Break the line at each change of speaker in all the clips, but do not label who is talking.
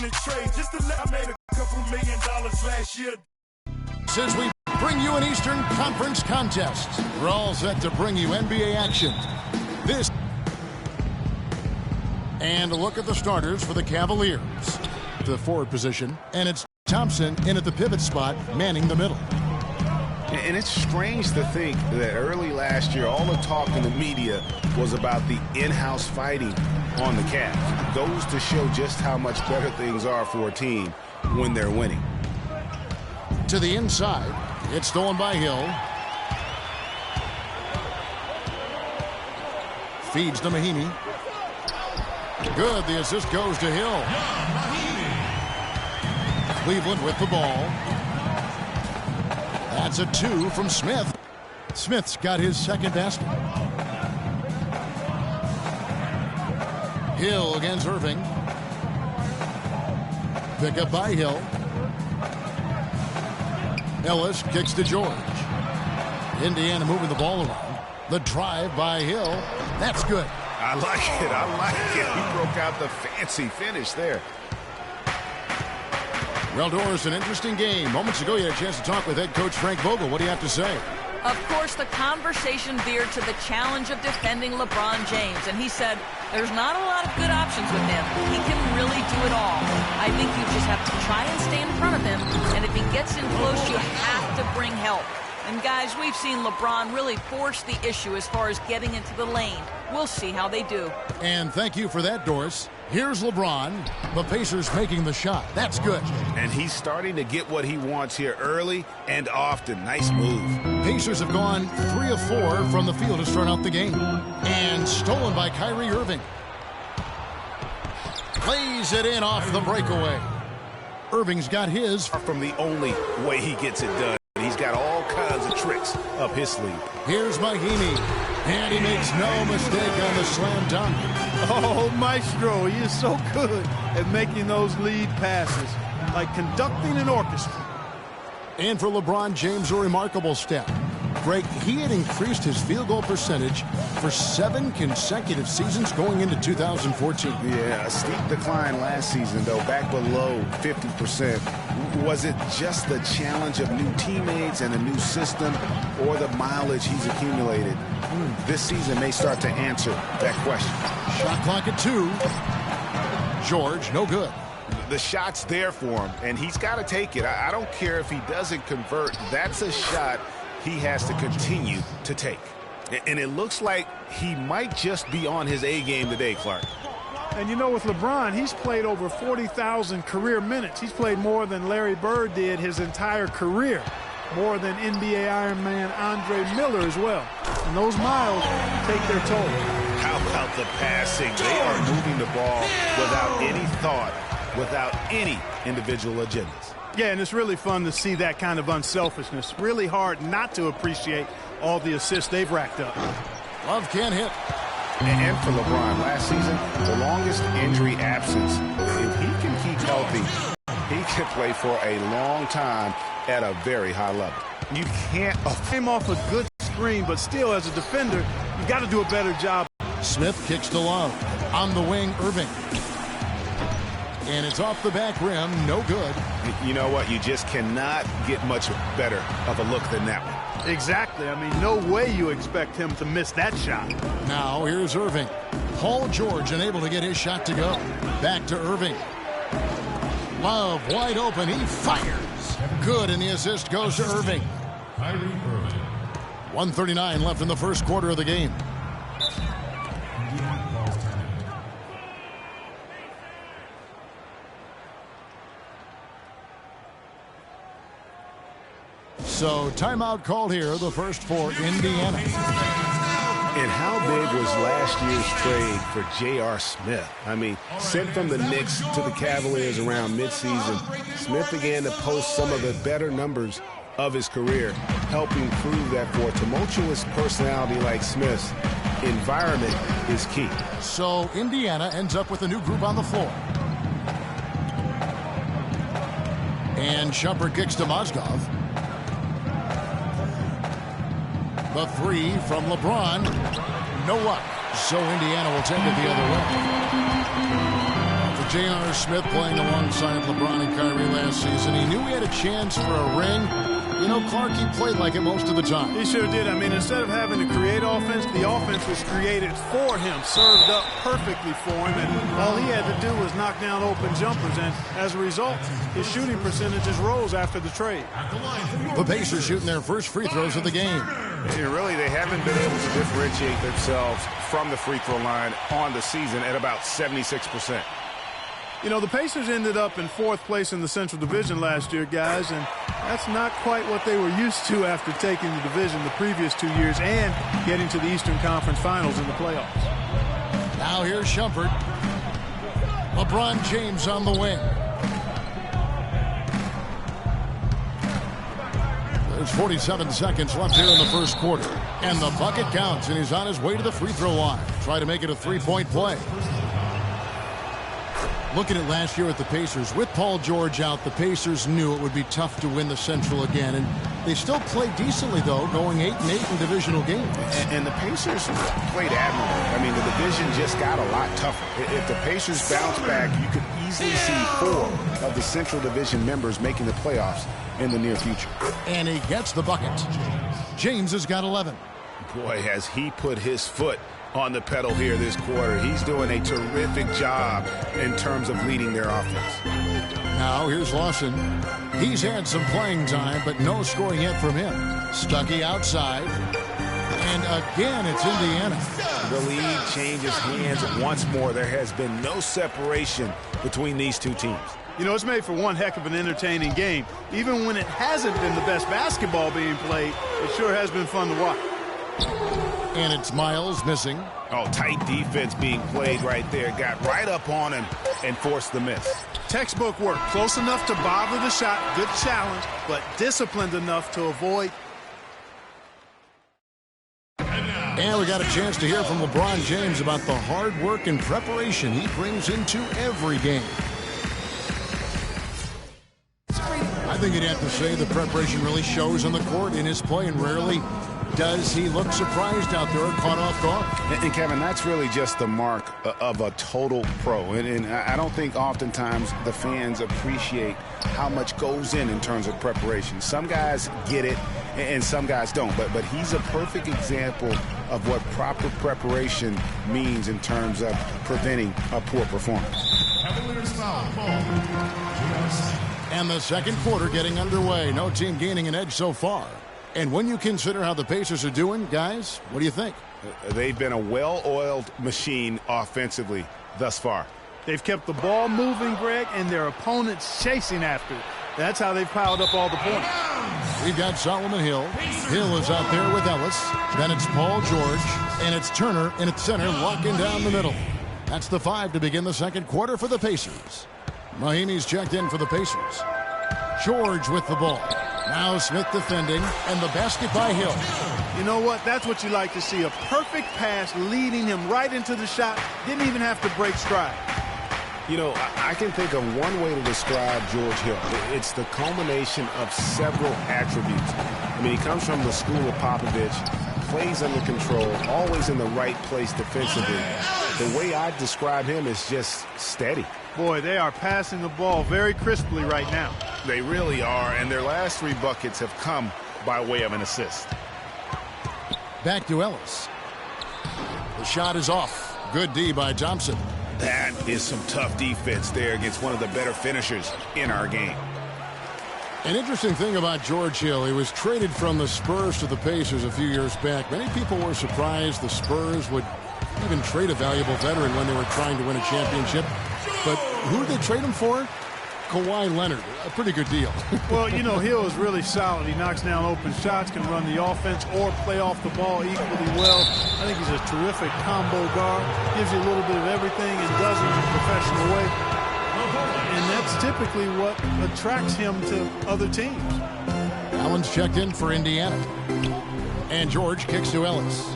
trade just to let I made a couple $1 million last year.
Since we bring you an Eastern Conference contest, we're all set to bring you NBA action. This and a look at the starters for the Cavaliers. The forward position, and it's Thompson in at the pivot spot, manning the middle.
And it's strange to think that early last year, all the talk in the media was about the in-house fighting on the Cavs. Goes to show just how much better things are for a team when they're winning.
To the inside, it's stolen by Hill. Feeds to Mahinmi. Good, the assist goes to Hill. Cleveland with the ball. That's a 2 from Smith. Smith's got his second basket. Hill against Irving. Pick up by Hill. Ellis kicks to George. Indiana moving the ball around. The drive by Hill. That's good.
I like it. I like it. He broke out the fancy finish there.
Well, Doris, an interesting game. Moments ago, you had a chance to talk with head coach Frank Vogel. What do you have to say?
Of course, the conversation veered to the challenge of defending LeBron James. And he said, there's not a lot of good options with him. He can really do it all. I think you just have to try and stay in front of him. And if he gets in close, you have to bring help. And guys, we've seen LeBron really force the issue as far as getting into the lane. We'll see how they do.
And thank you for that, Doris. Here's LeBron. The Pacers making the shot. That's good.
And he's starting to get what he wants here early and often. Nice move.
Pacers have gone 3 of 4 from the field to start out the game. And stolen by Kyrie Irving. Plays it in off the breakaway. Irving's got his.
From the only way he gets it done. He's got all kinds of tricks up his sleeve.
Here's Mahinmi. And he makes no mistake on the slam dunk.
Oh, Maestro, he is so good at making those lead passes, like conducting an orchestra.
And for LeBron James, a remarkable step. Greg, he had increased his field goal percentage for 7 consecutive seasons going into 2014.
Yeah, a steep decline last season, though, back below 50%. Was it just the challenge of new teammates and a new system, or the mileage he's accumulated? This season may start to answer that question.
Shot clock at 2. George, no good.
The shot's there for him, and he's got to take it. I don't care if he doesn't convert. That's a shot he has to continue to take. And it looks like he might just be on his A game today, Clark.
And you know, with LeBron, he's played over 40,000 career minutes. He's played more than Larry Bird did his entire career. More than NBA Iron Man Andre Miller as well. And those miles take their toll.
How about the passing? They are moving the ball without any thought, without any individual agendas.
Yeah, and it's really fun to see that kind of unselfishness. Really hard not to appreciate all the assists they've racked up.
Love can't hit.
And for LeBron, last season, the longest injury absence. If he can keep healthy, he can play for a long time at a very high level. You can't
came off a good screen, but still, as a defender, you got to do a better job.
Smith kicks to Love. On the wing, Irving. And it's off the back rim, no good.
You know what? You just cannot get much better of a look than that one.
Exactly. I mean, no way you expect him to miss that shot.
Now here's Irving. Paul George unable to get his shot to go. Back to Irving. Love wide open. He fires. Good, and the assist goes to Irving. 1:39 left in the first quarter of the game. So timeout called here, the first for Indiana.
And how big was last year's trade for J.R. Smith? I mean, sent from the Knicks to the Cavaliers around midseason, Smith began to post some of the better numbers of his career, helping prove that for a tumultuous personality like Smith's, environment is key.
So Indiana ends up with a new group on the floor. And Shumpert kicks to Mozgov. The 3 from LeBron. No luck. So Indiana will take it the other way. J.R. Smith playing alongside LeBron and Kyrie last season. He knew he had a chance for a ring. You know, Clark, he played like it most of the time.
He sure did. I mean, instead of having to create offense, the offense was created for him, served up perfectly for him, and all he had to do was knock down open jumpers, and as a result, his shooting percentages rose after the trade.
The Pacers shooting their first free throws of the game.
And really, they haven't been able to differentiate themselves from the free throw line on the season at about 76%.
You know, the Pacers ended up in 4th place in the Central Division last year, guys, and that's not quite what they were used to after taking the division the previous 2 years and getting to the Eastern Conference Finals in the playoffs.
Now here's Shumpert. LeBron James on the wing. There's 47 seconds left here in the first quarter. And the bucket counts, and he's on his way to the free throw line. Try to make it a three-point play. Looking at last year at the Pacers, with Paul George out, the Pacers knew it would be tough to win the Central again. And they still played decently, though, going 8-8 in divisional games.
And the Pacers played admirably. I mean, the division just got a lot tougher. If the Pacers bounce back, you could easily see 4 of the Central Division members making the playoffs in the near future.
And he gets the bucket. James has got 11.
Boy, has he put his foot on the pedal here this quarter. He's doing a terrific job in terms of leading their offense.
Now here's Lawson. He's had some playing time, but no scoring yet from him. Stuckey outside. And again, it's Indiana.
The lead changes hands once more. There has been no separation between these two teams.
You know, it's made for one heck of an entertaining game. Even when it hasn't been the best basketball being played, it sure has been fun to watch.
And it's Miles missing.
Oh, tight defense being played right there. Got right up on him and forced the miss.
Textbook work. Close enough to bother the shot. Good challenge, but disciplined enough to avoid.
And we got a chance to hear from LeBron James about the hard work and preparation he brings into every game. I think you'd have to say the preparation really shows on the court in his play, and rarely does he look surprised out there or caught off guard.
And Kevin, that's really just the mark of a total pro. And I don't think oftentimes the fans appreciate how much goes in terms of preparation. Some guys get it and some guys don't. But he's a perfect example of what proper preparation means in terms of preventing a poor performance.
And the second quarter getting underway. No team gaining an edge so far. And when you consider how the Pacers are doing, guys, what do you think?
They've been a well-oiled machine offensively thus far.
They've kept the ball moving, Greg, and their opponents chasing after it. That's how they've piled up all the points.
We've got Solomon Hill. Hill is out there with Ellis. Then it's Paul George. And it's Turner in its center, locking down the middle. That's the 5 to begin the second quarter for the Pacers. Mahimi's checked in for the Pacers. George with the ball. Now Smith defending, and the basket by Hill.
You know what? That's what you like to see. A perfect pass leading him right into the shot. Didn't even have to break stride.
You know, I can think of one way to describe George Hill. It's the culmination of several attributes. I mean, he comes from the school of Popovich, plays under control, always in the right place defensively. The way I describe him is just steady.
Boy, they are passing the ball very crisply right now.
They really are, and their last 3 buckets have come by way of an assist.
Back to Ellis. The shot is off. Good D by Thompson.
That is some tough defense there against one of the better finishers in our game.
An interesting thing about George Hill, he was traded from the Spurs to the Pacers a few years back. Many people were surprised the Spurs would even trade a valuable veteran when they were trying to win a championship. But who did they trade him for? Kawhi Leonard. A pretty good deal.
Well, you know, Hill is really solid. He knocks down open shots, can run the offense or play off the ball equally well. I think he's a terrific combo guard. Gives you a little bit of everything and does it in a professional way. And that's typically what attracts him to other teams.
Allen's checked in for Indiana. And George kicks to Ellis.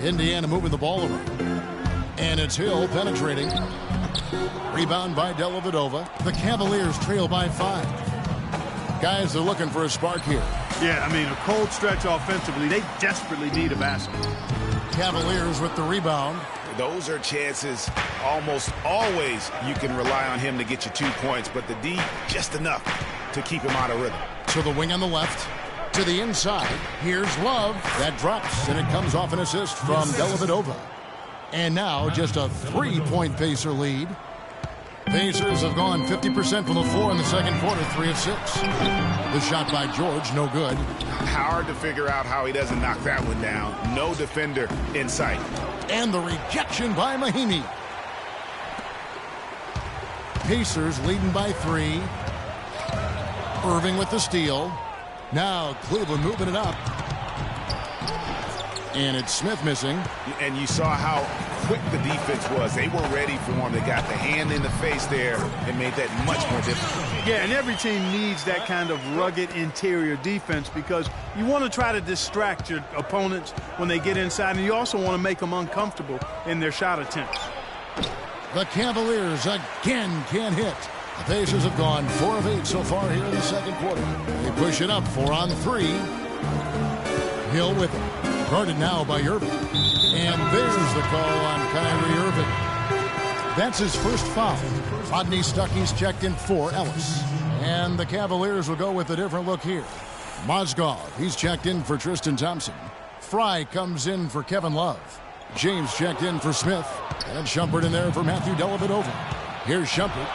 Indiana moving the ball around. And it's Hill penetrating. Rebound by Dellavedova. The Cavaliers trail by 5. Guys, they're looking for a spark here.
Yeah, I mean, a cold stretch offensively. They desperately need a basket.
Cavaliers with the rebound.
Those are chances almost always you can rely on him to get you 2 points, but the D just enough to keep him out of rhythm.
To the wing on the left, to the inside. Here's Love. That drops, and it comes off an assist from Dellavedova. And now just a 3-point Pacer lead. Pacers have gone 50% from the floor in the second quarter, 3 of 6. The shot by George, no good.
Hard to figure out how he doesn't knock that one down. No defender in sight.
And the rejection by Mahinmi. Pacers leading by 3. Irving with the steal. Now Cleveland moving it up. And it's Smith missing.
And you saw how quick the defense was. They were ready for him. They got the hand in the face there and made that much more difficult.
Yeah, and every team needs that kind of rugged interior defense because you want to try to distract your opponents when they get inside, and you also want to make them uncomfortable in their shot attempts.
The Cavaliers again can't hit. The Pacers have gone 4 of 8 so far here in the second quarter. They push it up 4 on 3. Hill with it. Guarded now by Irving. And there's the call on Kyrie Irving. That's his first foul. Rodney Stuckey's checked in for Ellis. And the Cavaliers will go with a different look here. Mozgov, he's checked in for Tristan Thompson. Fry comes in for Kevin Love. James checked in for Smith. And Shumpert in there for Matthew Dellavedova. Here's Shumpert.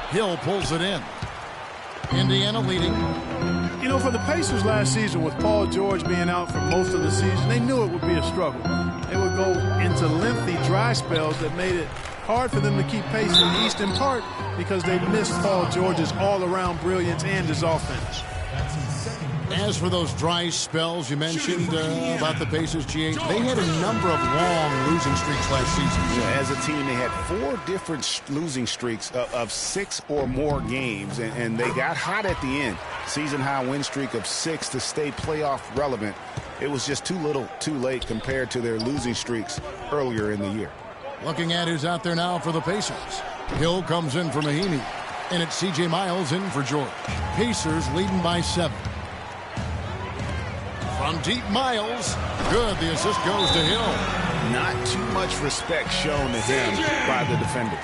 Hill pulls it in. Indiana leading.
You know, for the Pacers last season, with Paul George being out for most of the season, they knew it would be a struggle. They would go into lengthy dry spells that made it hard for them to keep pace in the East, in part because they missed Paul George's all-around brilliance and his offense.
As for those dry spells you mentioned about the Pacers, G8, they had a number of long losing streaks last season.
Yeah, as a team, they had 4 different losing streaks of 6 or more games, and they got hot at the end. Season-high win streak of 6 to stay playoff relevant. It was just too little, too late compared to their losing streaks earlier in the year.
Looking at who's out there now for the Pacers. Hill comes in for Mahinmi, and it's C.J. Miles in for George. Pacers leading by 7. From deep, Miles. Good. The assist goes to Hill.
Not too much respect shown to him by the defenders.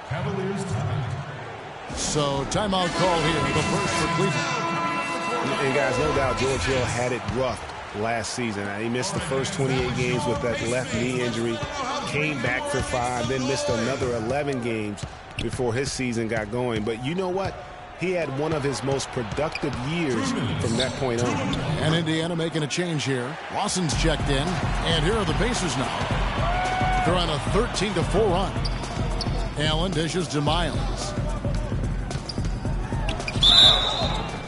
Cavaliers timeout.
So timeout call here. The first for Cleveland.
And guys, no doubt George Hill had it rough last season. He missed the first 28 games with that left knee injury. Came back for 5, then missed another 11 games before his season got going. But you know what? He had one of his most productive years from that point on.
And Indiana making a change here. Lawson's checked in. And here are the Pacers now. They're on a 13-4 run. Allen dishes to Miles.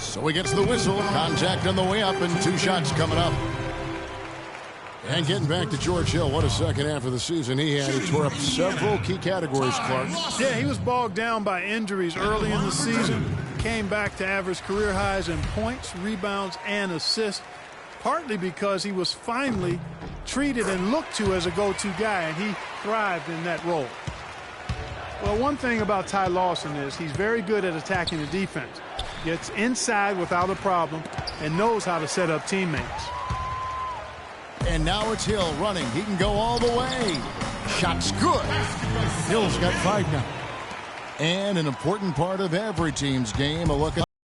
So he gets the whistle. Contact on the way up and 2 shots coming up. And getting back to George Hill, what a second half of the season he had. He tore up several key categories, Clark.
Yeah, he was bogged down by injuries early in the season. Came back to average career highs in points, rebounds, and assists, partly because he was finally treated and looked to as a go-to guy, and he thrived in that role. Well, one thing about Ty Lawson is he's very good at attacking the defense. Gets inside without a problem and knows how to set up teammates.
And now it's Hill running. He can go all the way. Shot's good. Hill's got 5 now. And an important part of every team's game, a look at